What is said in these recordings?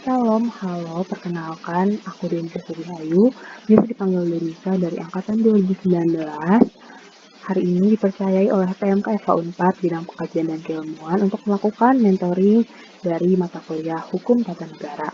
Salam, halo, perkenalkan, aku Denisa Subihayu, biasa dipanggil Denisa dari Angkatan 2019. Hari ini dipercayai oleh PMK FA Unpad bidang pengkajian dan keilmuan untuk melakukan mentoring dari mata kuliah Hukum Tata Negara.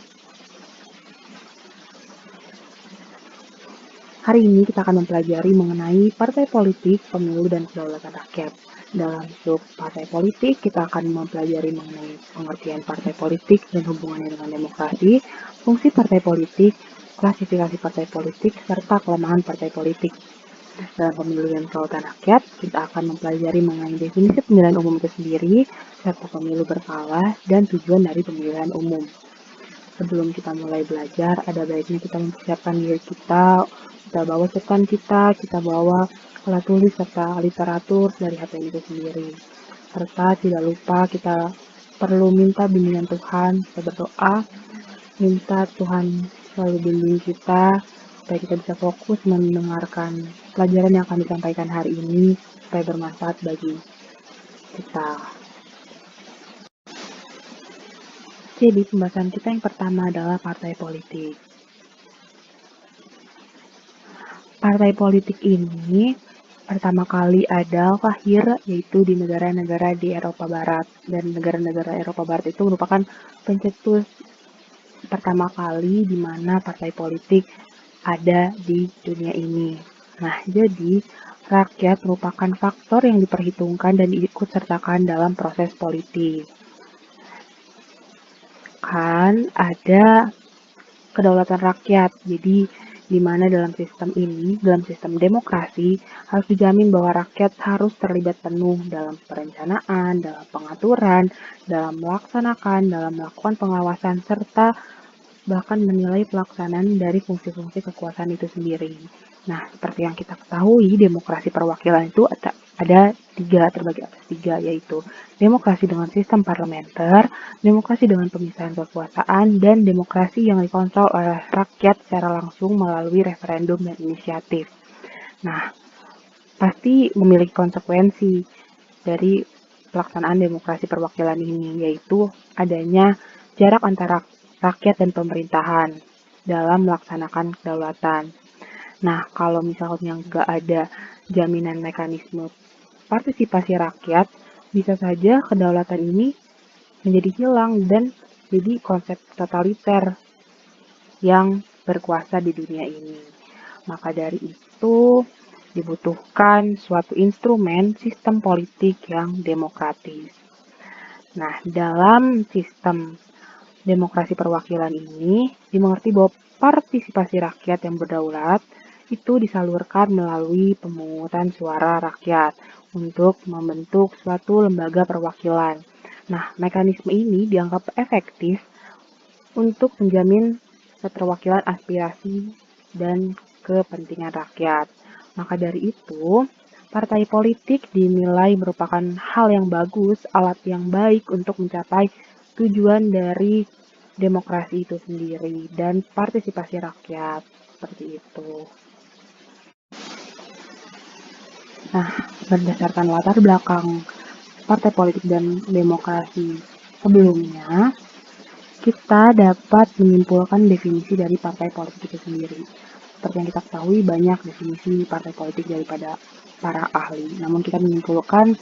Hari ini kita akan mempelajari mengenai partai politik, pemilu, dan kedaulatan rakyat. Dalam sub partai politik, kita akan mempelajari mengenai pengertian partai politik dan hubungannya dengan demokrasi, fungsi partai politik, klasifikasi partai politik, serta kelemahan partai politik. Dalam pemilu dan kedaulatan rakyat, kita akan mempelajari mengenai definisi pemilihan umum itu sendiri, serta pemilu berkala, dan tujuan dari pemilihan umum. Sebelum kita mulai belajar, ada baiknya kita mempersiapkan diri kita bawa catatan kita bawa alat tulis serta literatur dari HP itu sendiri. Serta tidak lupa kita perlu minta bimbingan Tuhan, kita berdoa, minta Tuhan selalu bimbing kita, supaya kita bisa fokus mendengarkan pelajaran yang akan disampaikan hari ini, supaya bermanfaat bagi kita. Jadi pembahasan kita yang pertama adalah partai politik. Partai politik ini pertama kali ada lahir yaitu di negara-negara di Eropa Barat, dan negara-negara Eropa Barat itu merupakan pencetus pertama kali di mana partai politik ada di dunia ini. Nah, jadi rakyat merupakan faktor yang diperhitungkan dan diikut sertakan dalam proses politik. Kan ada kedaulatan rakyat, jadi di mana dalam sistem ini, dalam sistem demokrasi, harus dijamin bahwa rakyat harus terlibat penuh dalam perencanaan, dalam pengaturan, dalam melaksanakan, dalam melakukan pengawasan, serta bahkan menilai pelaksanaan dari fungsi-fungsi kekuasaan itu sendiri. Nah, seperti yang kita ketahui, demokrasi perwakilan itu ada terbagi atas tiga, yaitu demokrasi dengan sistem parlementer, demokrasi dengan pemisahan kekuasaan, dan demokrasi yang dikontrol oleh rakyat secara langsung melalui referendum dan inisiatif. Nah, pasti memiliki konsekuensi dari pelaksanaan demokrasi perwakilan ini, yaitu adanya jarak antara rakyat dan pemerintahan dalam melaksanakan kedaulatan. Nah, kalau misalnya nggak ada jaminan mekanisme partisipasi rakyat, bisa saja kedaulatan ini menjadi hilang dan jadi konsep totaliter yang berkuasa di dunia ini. Maka dari itu, dibutuhkan suatu instrumen sistem politik yang demokratis. Nah, dalam sistem demokrasi perwakilan ini dimengerti bahwa partisipasi rakyat yang berdaulat itu disalurkan melalui pemungutan suara rakyat untuk membentuk suatu lembaga perwakilan. Nah, mekanisme ini dianggap efektif untuk menjamin keterwakilan aspirasi dan kepentingan rakyat. Maka dari itu, partai politik dinilai merupakan hal yang bagus, alat yang baik untuk mencapai tujuan dari demokrasi itu sendiri dan partisipasi rakyat, seperti itu. Nah, berdasarkan latar belakang partai politik dan demokrasi sebelumnya, kita dapat menyimpulkan definisi dari partai politik itu sendiri. Seperti yang kita ketahui, banyak definisi partai politik daripada para ahli. Namun kita menyimpulkan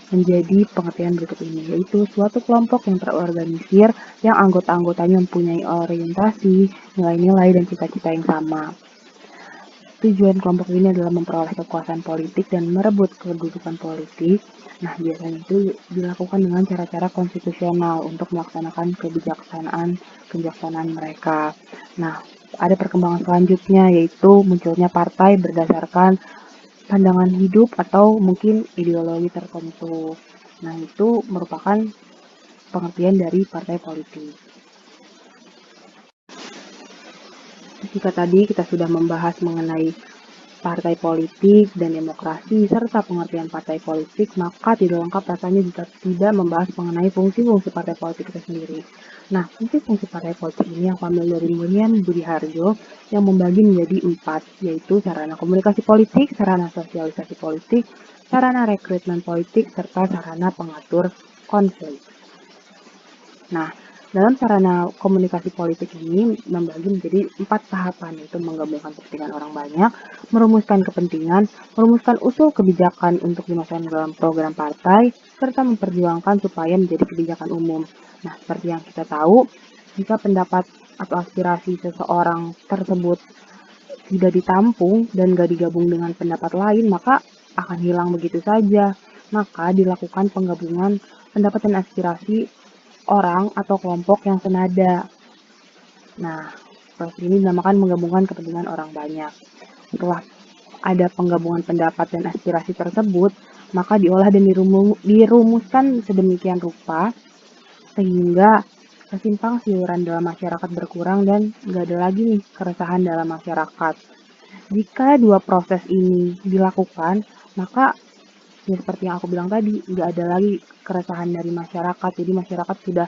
menjadi pengertian berikut ini, yaitu suatu kelompok yang terorganisir yang anggota-anggotanya mempunyai orientasi, nilai-nilai, dan cita-cita yang sama. Tujuan kelompok ini adalah memperoleh kekuasaan politik dan merebut kedudukan politik. Nah, biasanya itu dilakukan dengan cara-cara konstitusional untuk melaksanakan kebijaksanaan mereka. Nah, ada perkembangan selanjutnya yaitu munculnya partai berdasarkan pandangan hidup atau mungkin ideologi tertentu. Nah, itu merupakan pengertian dari partai politik. Jika tadi kita sudah membahas mengenai partai politik dan demokrasi serta pengertian partai politik, maka tidak lengkap rasanya jika tidak membahas mengenai fungsi-fungsi partai politik itu sendiri. Nah, fungsi-fungsi partai politik ini yang kami dari Mulyan Budi Harjo yang membagi menjadi 4, yaitu sarana komunikasi politik, sarana sosialisasi politik, sarana rekrutmen politik, serta sarana pengatur konflik. Nah, Dalam sarana komunikasi politik ini membagi menjadi 4 tahapan, yaitu menggabungkan kepentingan orang banyak, merumuskan kepentingan, merumuskan usul kebijakan untuk dimasukkan dalam program partai, serta memperjuangkan supaya menjadi kebijakan umum. Nah, seperti yang kita tahu, jika pendapat atau aspirasi seseorang tersebut tidak ditampung dan gak digabung dengan pendapat lain, maka akan hilang begitu saja. Maka dilakukan penggabungan pendapat dan aspirasi orang atau kelompok yang senada. Nah, proses ini dinamakan menggabungkan kepentingan orang banyak. Setelah ada penggabungan pendapat dan aspirasi tersebut, maka diolah dan dirumuskan sedemikian rupa sehingga kesimpang siuran dalam masyarakat berkurang dan nggak ada lagi nih keresahan dalam masyarakat. Jika dua proses ini dilakukan, maka ya seperti yang aku bilang tadi, nggak ada lagi keresahan dari masyarakat. Jadi masyarakat sudah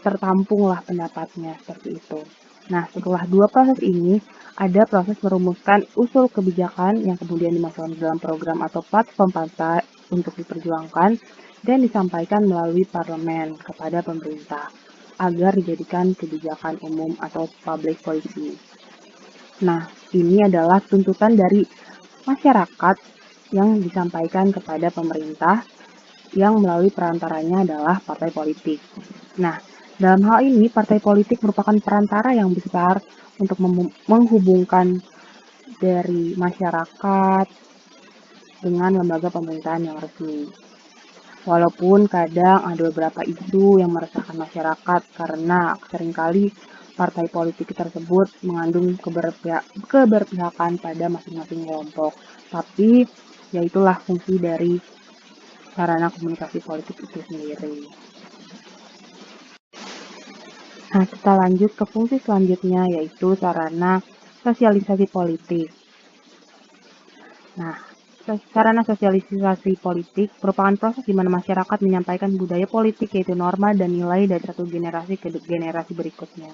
tertampung lah pendapatnya seperti itu. Nah, setelah dua proses ini, ada proses merumuskan usul kebijakan yang kemudian dimasukkan dalam program atau platform partai untuk diperjuangkan dan disampaikan melalui parlemen kepada pemerintah agar dijadikan kebijakan umum atau public policy. Nah, ini adalah tuntutan dari masyarakat yang disampaikan kepada pemerintah yang melalui perantaranya adalah partai politik. Nah, dalam hal ini partai politik merupakan perantara yang besar untuk menghubungkan dari masyarakat dengan lembaga pemerintahan yang resmi. Walaupun kadang ada beberapa isu yang meresahkan masyarakat karena seringkali partai politik tersebut mengandung keberpihakan pada masing-masing kelompok. Tapi ya itulah fungsi dari sarana komunikasi politik itu sendiri. Nah, kita lanjut ke fungsi selanjutnya, yaitu sarana sosialisasi politik. Nah, sarana sosialisasi politik merupakan proses di mana masyarakat menyampaikan budaya politik, yaitu norma dan nilai dari satu generasi ke generasi berikutnya.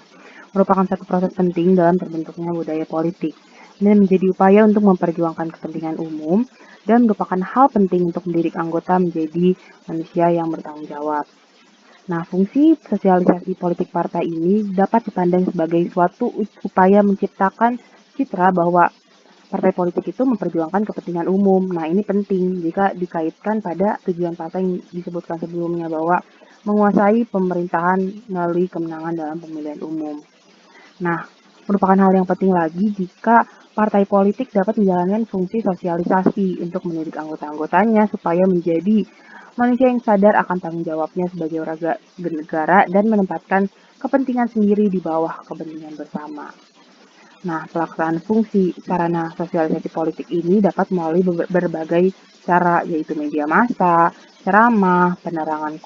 Merupakan satu proses penting dalam terbentuknya budaya politik, dan menjadi upaya untuk memperjuangkan kepentingan umum, dan merupakan hal penting untuk mendidik anggota menjadi manusia yang bertanggung jawab. Nah, fungsi sosialisasi politik partai ini dapat dipandang sebagai suatu upaya menciptakan citra bahwa partai politik itu memperjuangkan kepentingan umum. Nah, ini penting jika dikaitkan pada tujuan partai yang disebutkan sebelumnya bahwa menguasai pemerintahan melalui kemenangan dalam pemilihan umum. Nah, merupakan hal yang penting lagi jika partai politik dapat menjalankan fungsi sosialisasi untuk mendidik anggota-anggotanya supaya menjadi manusia yang sadar akan tanggung jawabnya sebagai warga negara dan menempatkan kepentingan sendiri di bawah kepentingan bersama. Nah, pelaksanaan fungsi sarana sosialisasi politik ini dapat melalui berbagai cara, yaitu media massa, ceramah, penerangan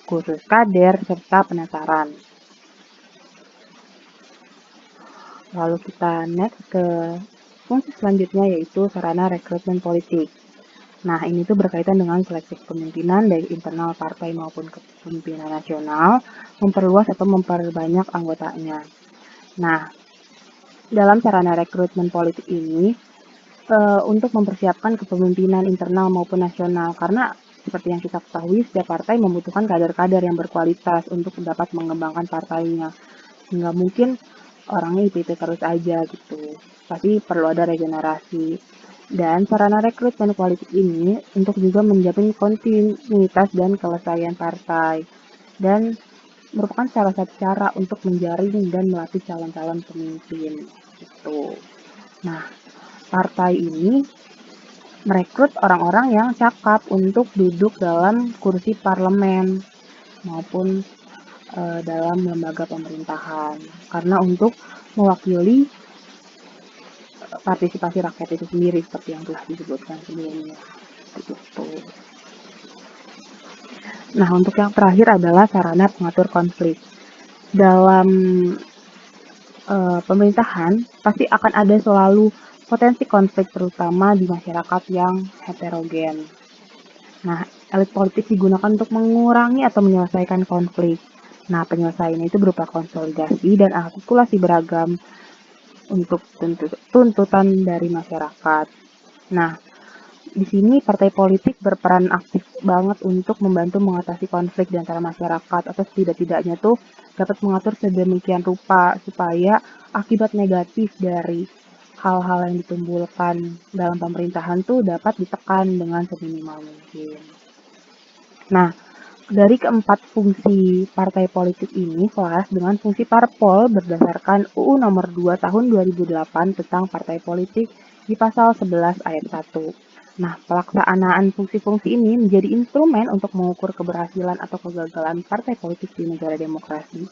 kursus kader, serta penataran. Lalu kita next ke fungsi selanjutnya, yaitu sarana rekrutmen politik. Nah, ini tuh berkaitan dengan seleksi kepemimpinan dari internal partai maupun kepemimpinan nasional, memperluas atau memperbanyak anggotanya. Nah, dalam sarana rekrutmen politik ini, untuk mempersiapkan kepemimpinan internal maupun nasional, karena seperti yang kita ketahui, setiap partai membutuhkan kader-kader yang berkualitas untuk dapat mengembangkan partainya. Nggak mungkin orangnya itu terus aja gitu. Pasti perlu ada regenerasi. Dan sarana rekrutmen politik ini untuk juga menjamin kontinuitas dan kelestarian partai. Dan merupakan salah satu cara untuk menjaring dan melatih calon-calon pemimpin. Gitu. Nah, partai ini merekrut orang-orang yang cakap untuk duduk dalam kursi parlemen maupun dalam lembaga pemerintahan. Karena untuk mewakili partisipasi rakyat itu sendiri seperti yang telah disebutkan sebelumnya. Gitu. Nah, untuk yang terakhir adalah sarana pengatur konflik. Dalam pemerintahan pasti akan ada selalu potensi konflik terutama di masyarakat yang heterogen. Nah, elit politik digunakan untuk mengurangi atau menyelesaikan konflik. Nah, penyelesaiannya itu berupa konsolidasi dan artikulasi beragam untuk tuntutan dari masyarakat. Nah, di sini partai politik berperan aktif banget untuk membantu mengatasi konflik di antara masyarakat, atau setidak-tidaknya tuh dapat mengatur sedemikian rupa supaya akibat negatif dari hal-hal yang ditimbulkan dalam pemerintahan tuh dapat ditekan dengan seminimal mungkin. Nah, dari keempat fungsi partai politik ini selaras dengan fungsi parpol berdasarkan UU Nomor 2 Tahun 2008 tentang partai politik di pasal 11 ayat 1. Nah, pelaksanaan fungsi-fungsi ini menjadi instrumen untuk mengukur keberhasilan atau kegagalan partai politik di negara demokrasi.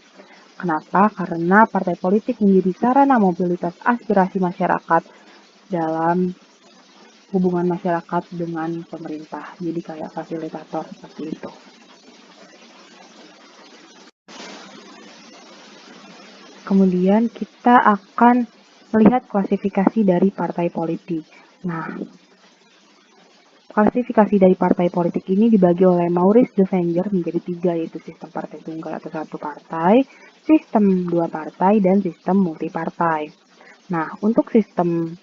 Kenapa? Karena partai politik menjadi sarana mobilitas aspirasi masyarakat dalam hubungan masyarakat dengan pemerintah. Jadi kayak fasilitator seperti itu. Kemudian kita akan melihat klasifikasi dari partai politik. Nah, klasifikasi dari partai politik ini dibagi oleh Maurice Defenger menjadi 3, yaitu sistem partai tunggal atau satu partai, sistem 2 partai, dan sistem multipartai. Nah, untuk sistem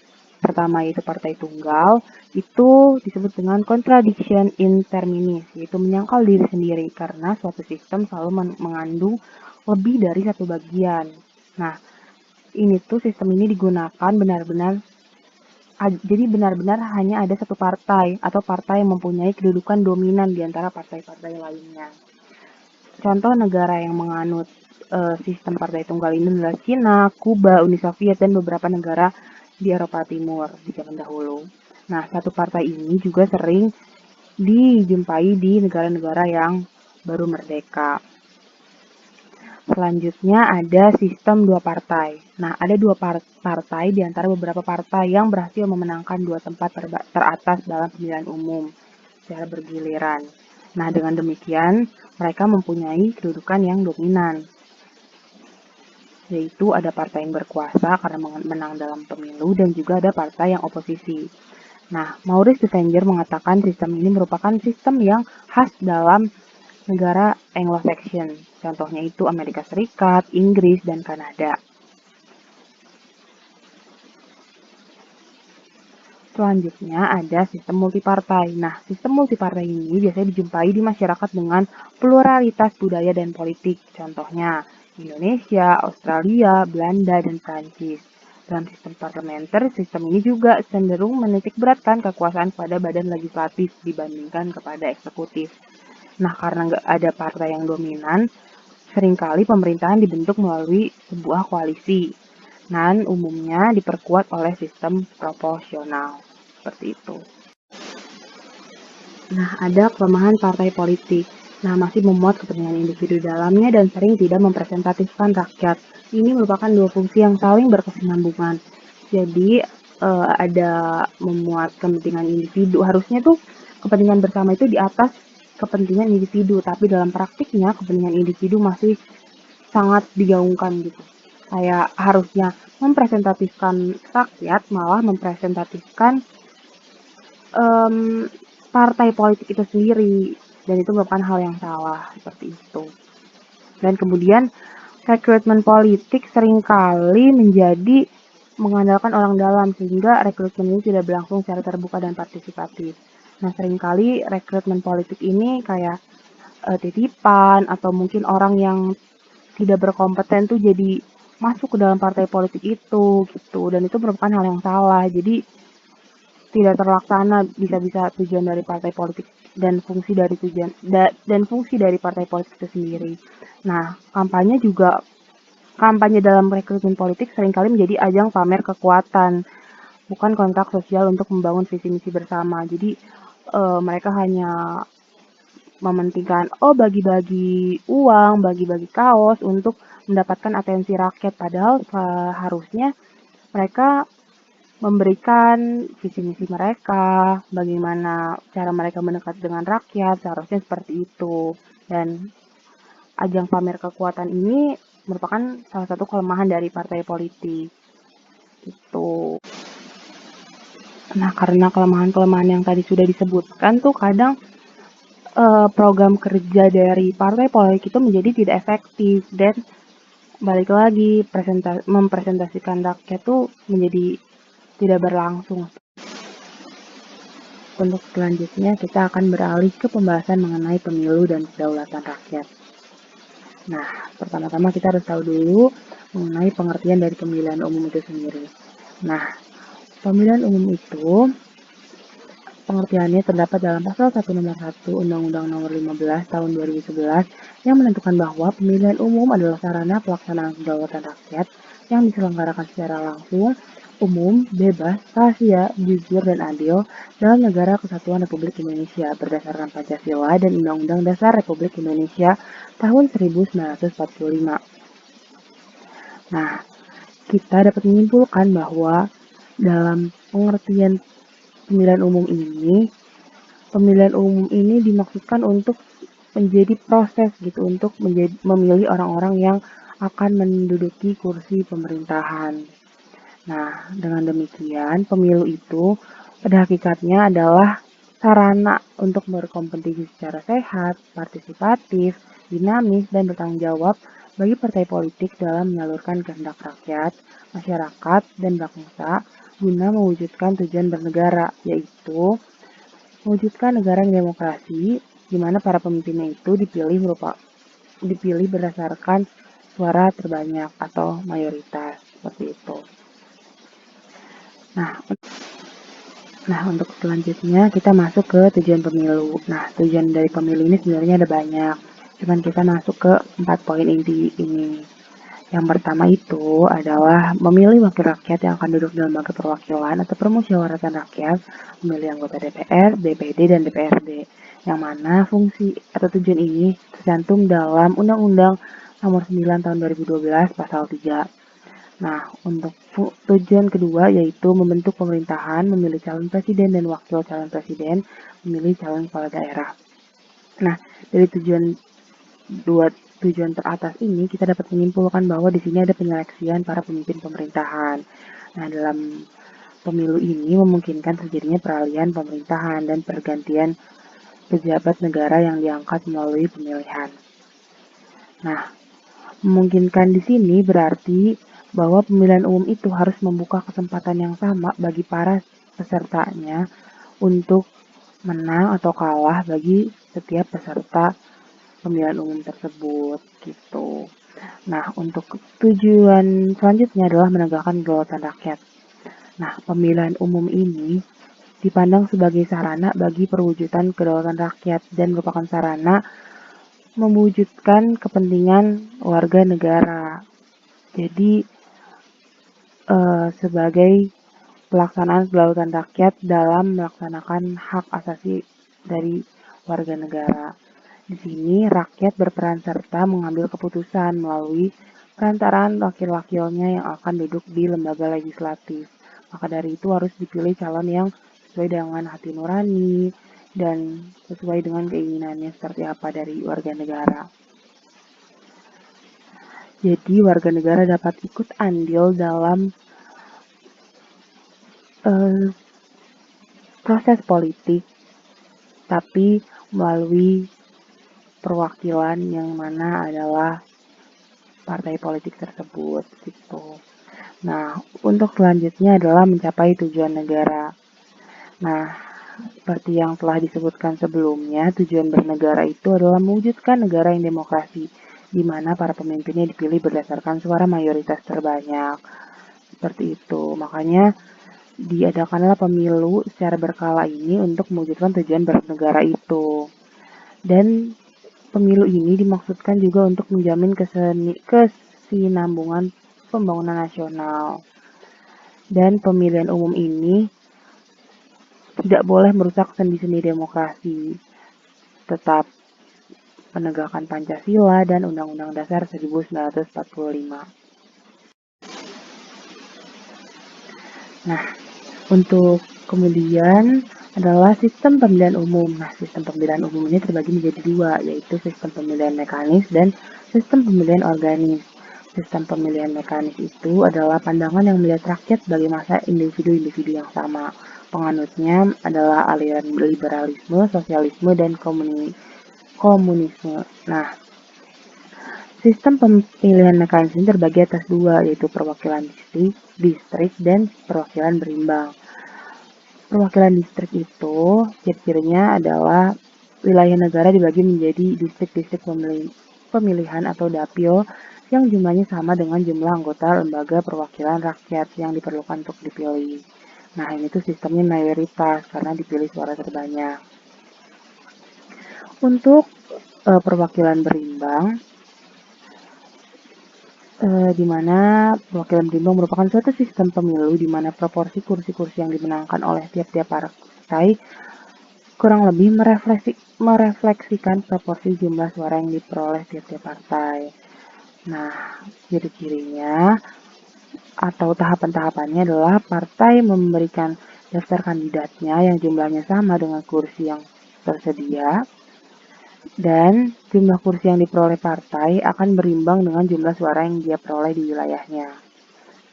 pertama yaitu partai tunggal, itu disebut dengan contradiction in terminis, yaitu menyangkal diri sendiri karena suatu sistem selalu mengandung lebih dari satu bagian. Nah, sistem ini digunakan jadi benar-benar hanya ada satu partai atau partai yang mempunyai kedudukan dominan di antara partai-partai lainnya. Contoh negara yang menganut sistem partai tunggal ini adalah Cina, Kuba, Uni Soviet, dan beberapa negara di Eropa Timur di zaman dahulu. Nah, satu partai ini juga sering dijumpai di negara-negara yang baru merdeka. Selanjutnya ada sistem 2 partai. Nah, ada 2 partai di antara beberapa partai yang berhasil memenangkan 2 tempat teratas dalam pemilihan umum secara bergiliran. Nah, dengan demikian, mereka mempunyai kedudukan yang dominan, yaitu ada partai yang berkuasa karena menang dalam pemilu dan juga ada partai yang oposisi. Nah, Maurice Defenger mengatakan sistem ini merupakan sistem yang khas dalam negara Anglo-Saxon, contohnya itu Amerika Serikat, Inggris, dan Kanada. Selanjutnya ada sistem multipartai. Nah, sistem multipartai ini biasanya dijumpai di masyarakat dengan pluralitas budaya dan politik, contohnya Indonesia, Australia, Belanda, dan Prancis. Dalam sistem parlementer, sistem ini juga cenderung menitikberatkan kekuasaan pada badan legislatif dibandingkan kepada eksekutif. Nah, karena nggak ada partai yang dominan, seringkali pemerintahan dibentuk melalui sebuah koalisi, dan umumnya diperkuat oleh sistem proporsional. Seperti itu. Nah, ada kelemahan partai politik. Nah, masih memuat kepentingan individu dalamnya dan sering tidak mempresentatifkan rakyat. Ini merupakan 2 fungsi yang saling berkesinambungan. Jadi, ada memuat kepentingan individu. Harusnya tuh kepentingan bersama itu di atas kepentingan individu, tapi dalam praktiknya kepentingan individu masih sangat digaungkan gitu. Kayak harusnya mempresentatifkan rakyat, malah mempresentatifkan partai politik itu sendiri, dan itu merupakan hal yang salah seperti itu. Dan kemudian rekrutmen politik seringkali menjadi mengandalkan orang dalam sehingga rekrutmen ini tidak berlangsung secara terbuka dan partisipatif. Nah, seringkali rekrutmen politik ini kayak titipan atau mungkin orang yang tidak berkompeten tuh jadi masuk ke dalam partai politik itu gitu, dan itu merupakan hal yang salah. Jadi tidak terlaksana bisa-bisa tujuan dari partai politik dan fungsi dari partai politik itu sendiri. Nah, kampanye dalam rekrutmen politik seringkali menjadi ajang pamer kekuatan, bukan kontrak sosial untuk membangun visi misi bersama. Jadi mereka hanya mementingkan bagi-bagi uang, bagi-bagi kaos untuk mendapatkan atensi rakyat, padahal seharusnya mereka memberikan visi misi mereka, bagaimana cara mereka mendekat dengan rakyat, seharusnya seperti itu. Dan ajang pamer kekuatan ini merupakan salah satu kelemahan dari partai politik. Gitu. Nah, karena kelemahan-kelemahan yang tadi sudah disebutkan tuh kadang program kerja dari partai politik itu menjadi tidak efektif, dan balik lagi mempresentasikan rakyat tuh menjadi tidak berlangsung. untuk selanjutnya kita akan beralih ke pembahasan mengenai pemilu dan kedaulatan rakyat. Nah, pertama-tama kita harus tahu dulu mengenai pengertian dari pemilihan umum itu sendiri. Nah, pemilihan umum itu pengertiannya terdapat dalam pasal 1 nomor 1 Undang-Undang nomor 15 tahun 2011 yang menentukan bahwa pemilihan umum adalah sarana pelaksanaan kedaulatan rakyat yang diselenggarakan secara langsung, umum, bebas, rahasia, jujur, dan adil dalam negara kesatuan Republik Indonesia berdasarkan Pancasila dan Undang-Undang Dasar Republik Indonesia tahun 1945. Nah, kita dapat menyimpulkan bahwa dalam pengertian pemilihan umum ini dimaksudkan untuk menjadi proses gitu untuk memilih orang-orang yang akan menduduki kursi pemerintahan. Nah, dengan demikian pemilu itu pada hakikatnya adalah sarana untuk berkompetisi secara sehat, partisipatif, dinamis, dan bertanggung jawab bagi partai politik dalam menyalurkan kehendak rakyat, masyarakat, dan bangsa guna mewujudkan tujuan bernegara, yaitu mewujudkan negara yang demokrasi, di mana para pemimpinnya itu dipilih berdasarkan suara terbanyak atau mayoritas, seperti itu. Nah, untuk selanjutnya kita masuk ke tujuan pemilu. Nah, tujuan dari pemilu ini sebenarnya ada banyak. Cuman kita masuk ke 4 poin inti ini. Yang pertama itu adalah memilih wakil rakyat yang akan duduk dalam lembaga perwakilan atau permusyawaratan rakyat, memilih anggota DPR, DPD, dan DPRD. Yang mana fungsi atau tujuan ini tercantum dalam Undang-Undang Nomor 9 Tahun 2012 Pasal 3. Nah, untuk tujuan kedua yaitu membentuk pemerintahan, memilih calon presiden dan wakil calon presiden, memilih calon kepala daerah. Nah, dari dua tujuan teratas ini kita dapat menyimpulkan bahwa di sini ada penyeleksian para pemimpin pemerintahan. Nah, dalam pemilu ini memungkinkan terjadinya peralihan pemerintahan dan pergantian pejabat negara yang diangkat melalui pemilihan. Nah, memungkinkan di sini berarti bahwa pemilihan umum itu harus membuka kesempatan yang sama bagi para pesertanya untuk menang atau kalah bagi setiap peserta pemilihan umum tersebut gitu. Nah, untuk tujuan selanjutnya adalah menegakkan kedaulatan rakyat. Nah, pemilihan umum ini dipandang sebagai sarana bagi perwujudan kedaulatan rakyat dan merupakan sarana mewujudkan kepentingan warga negara. Jadi, sebagai pelaksanaan kedaulatan rakyat dalam melaksanakan hak asasi dari warga negara. Di sini rakyat berperan serta mengambil keputusan melalui perantaraan wakil-wakilnya yang akan duduk di lembaga legislatif. Maka dari itu harus dipilih calon yang sesuai dengan hati nurani dan sesuai dengan keinginannya seperti apa dari warga negara. Jadi warga negara dapat ikut andil dalam proses politik, tapi melalui perwakilan yang mana adalah partai politik tersebut gitu. Nah, untuk selanjutnya adalah mencapai tujuan negara. Nah, seperti yang telah disebutkan sebelumnya, tujuan bernegara itu adalah mewujudkan negara yang demokrasi, di mana para pemimpinnya dipilih berdasarkan suara mayoritas terbanyak. Seperti itu. Makanya diadakanlah pemilu secara berkala ini untuk mewujudkan tujuan bernegara itu. Dan pemilu ini dimaksudkan juga untuk menjamin kesinambungan pembangunan nasional. Dan pemilihan umum ini tidak boleh merusak sendi-sendi demokrasi, tetap menegakkan Pancasila dan Undang-Undang Dasar 1945. Nah, untuk kemudian adalah sistem pemilihan umum. Nah, sistem pemilihan umum ini terbagi menjadi dua, yaitu sistem pemilihan mekanis dan sistem pemilihan organis. Sistem pemilihan mekanis itu adalah pandangan yang melihat rakyat sebagai masa individu-individu yang sama. Penganutnya adalah aliran liberalisme, sosialisme, dan komunisme. Nah, sistem pemilihan mekanis ini terbagi atas dua, yaitu perwakilan distrik dan perwakilan berimbang. Perwakilan distrik itu ciri-cirinya adalah wilayah negara dibagi menjadi distrik-distrik pemilihan atau dapil yang jumlahnya sama dengan jumlah anggota lembaga perwakilan rakyat yang diperlukan untuk dipilih. Nah, ini tuh sistemnya mayoritas karena dipilih suara terbanyak. Untuk perwakilan berimbang, di mana perwakilan berimbang merupakan suatu sistem pemilu di mana proporsi kursi-kursi yang dimenangkan oleh tiap-tiap partai kurang lebih merefleksikan proporsi jumlah suara yang diperoleh tiap-tiap partai. Nah, ciri-cirinya atau tahapan-tahapannya adalah partai memberikan daftar kandidatnya yang jumlahnya sama dengan kursi yang tersedia, dan jumlah kursi yang diperoleh partai akan berimbang dengan jumlah suara yang dia peroleh di wilayahnya.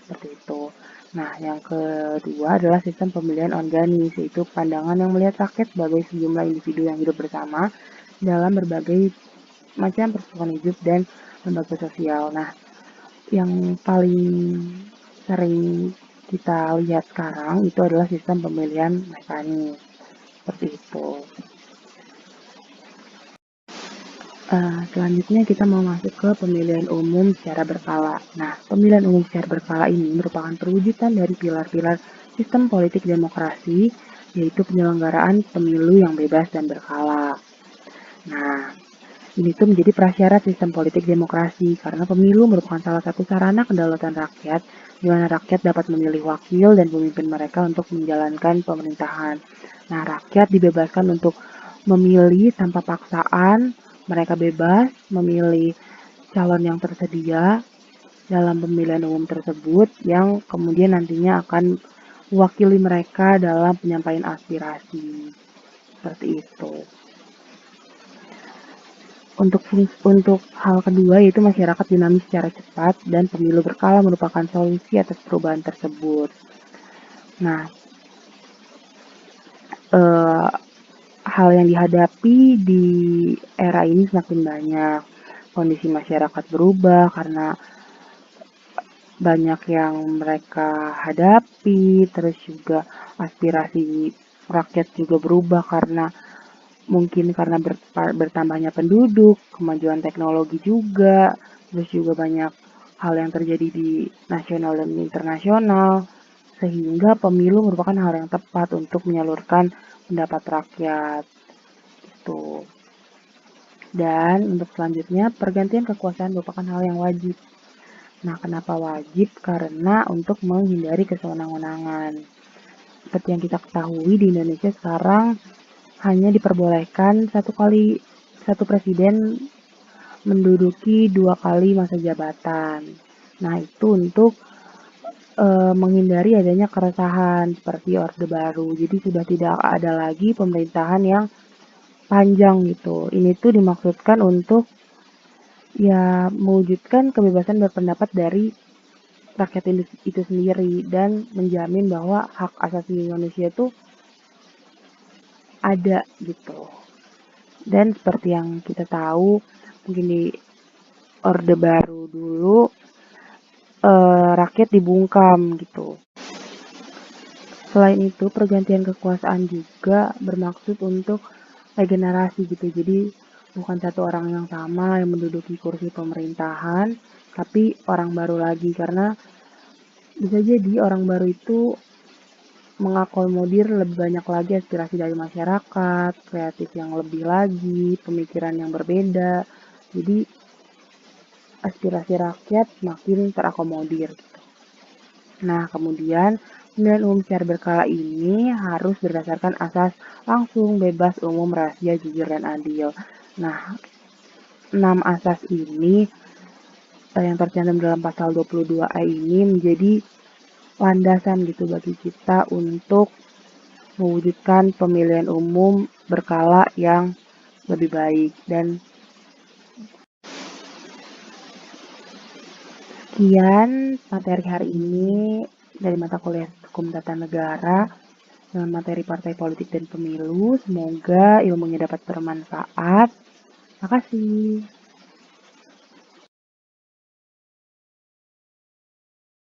Seperti itu. Nah, yang kedua adalah sistem pemilihan organis, yaitu pandangan yang melihat rakyat sebagai sejumlah individu yang hidup bersama dalam berbagai macam persoalan hidup dan lembaga sosial. Nah, yang paling sering kita lihat sekarang itu adalah sistem pemilihan mekanis. Seperti itu. Selanjutnya kita mau masuk ke pemilihan umum secara berkala. Nah, pemilihan umum secara berkala ini merupakan perwujudan dari pilar-pilar sistem politik demokrasi, yaitu penyelenggaraan pemilu yang bebas dan berkala. Nah, ini tuh menjadi prasyarat sistem politik demokrasi, karena pemilu merupakan salah satu sarana kedaulatan rakyat, di mana rakyat dapat memilih wakil dan pemimpin mereka untuk menjalankan pemerintahan. Nah, rakyat dibebaskan untuk memilih tanpa paksaan, mereka bebas memilih calon yang tersedia dalam pemilihan umum tersebut yang kemudian nantinya akan mewakili mereka dalam penyampaian aspirasi. Seperti itu. Untuk hal kedua yaitu masyarakat dinamis secara cepat dan pemilu berkala merupakan solusi atas perubahan tersebut. Nah, hal yang dihadapi di era ini semakin banyak. Kondisi masyarakat berubah karena banyak yang mereka hadapi, terus juga aspirasi rakyat juga berubah karena mungkin karena bertambahnya penduduk, kemajuan teknologi juga, terus juga banyak hal yang terjadi di nasional dan internasional, sehingga pemilu merupakan hal yang tepat untuk menyalurkan pendapat rakyat. Gitu. Dan untuk selanjutnya, pergantian kekuasaan merupakan hal yang wajib. Nah, kenapa wajib? Karena untuk menghindari kesewenang-wenangan. Seperti yang kita ketahui di Indonesia sekarang hanya diperbolehkan satu presiden menduduki 2 kali masa jabatan. Nah, itu untuk menghindari adanya keresahan seperti Orde Baru. Jadi sudah tidak ada lagi pemerintahan yang panjang gitu. Ini tuh dimaksudkan untuk ya mewujudkan kebebasan berpendapat dari rakyat itu sendiri dan menjamin bahwa hak asasi manusia itu ada gitu. Dan seperti yang kita tahu mungkin di Orde Baru dulu rakyat dibungkam gitu. Selain itu, pergantian kekuasaan juga bermaksud untuk regenerasi gitu. Jadi bukan satu orang yang sama yang menduduki kursi pemerintahan, tapi orang baru lagi, karena bisa jadi orang baru itu mengakomodir lebih banyak lagi aspirasi dari masyarakat, kreatif yang lebih lagi, pemikiran yang berbeda. Jadi aspirasi rakyat makin terakomodir gitu. Nah, kemudian pemilihan umum secara berkala ini harus berdasarkan asas langsung, bebas, umum, rahasia, jujur, dan adil. Nah, 6 asas ini yang tercantum dalam pasal 22A ini menjadi landasan gitu bagi kita untuk mewujudkan pemilihan umum berkala yang lebih baik. Dan sekian materi hari ini dari mata kuliah Hukum Tata Negara dengan materi partai politik dan pemilu. Semoga ilmunya dapat bermanfaat. Terima kasih.